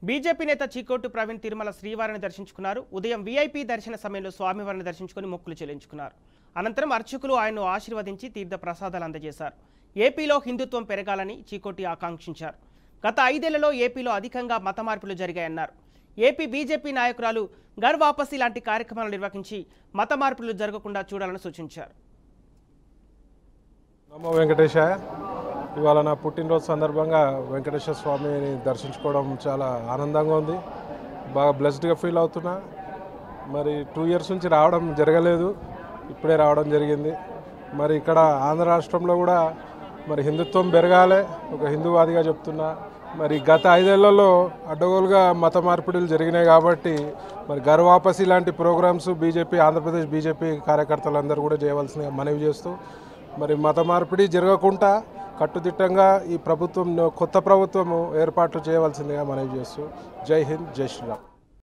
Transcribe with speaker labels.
Speaker 1: BJP నేత చీకోటు ప్రవీణ్ తిరుమల శ్రీవారిని దర్శించుకున్నారు. ఉదయం వీఐపీ దర్శన సమయంలో స్వామివారిని దర్శించుకుని మొక్కులు చెల్లించుకున్నారు. అనంతరం అర్చకులు ఆయన్ను ఆశీర్వదించి తీర్థ ప్రసాదాలు అందజేశారు. ఏపీలో హిందుత్వం పెరగాలని చీకోటి ఆకాంక్షించారు. గత 5 ఏళ్లలో ఏపీలో అధికంగా మత మార్పులు జరిగాయన్నారు. ఏపీ బీజేపీ నాయకురాలు ఘర్ వాపసీ లాంటి కార్యక్రమాలు నిర్వహించి మత మార్పులు జరగకుండా చూడాలని సూచించారు.
Speaker 2: నమో వెంకటేశాయ. ఇవాళ నా పుట్టినరోజు సందర్భంగా వెంకటేశ్వర స్వామిని దర్శించుకోవడం చాలా ఆనందంగా ఉంది. బాగా బ్లెస్డ్గా ఫీల్ అవుతున్నా. మరి 2 ఇయర్స్ నుంచి రావడం జరగలేదు, ఇప్పుడే రావడం జరిగింది. మరి ఇక్కడ ఆంధ్ర రాష్ట్రంలో కూడా మరి హిందుత్వం పెరగాలి, ఒక హిందూవాదిగా చెప్తున్నా. మరి గత 5 ఏళ్లలో అడ్డగోలుగా మత మార్పిడులు జరిగినాయి కాబట్టి మరి ఘర్ వాపసీ లాంటి ప్రోగ్రామ్స్ ఆంధ్రప్రదేశ్ బీజేపీ కార్యకర్తలందరూ కూడా చేయవలసిన మనవి చేస్తూ మరి మత మార్పిడి జరగకుండా కట్టుదిట్టంగా ఈ ప్రభుత్వం కొత్త ప్రభుత్వం ఏర్పాట్లు చేయవలసిందిగా మనవి చేస్తూ జై హింద్, జై శ్రీరామ్.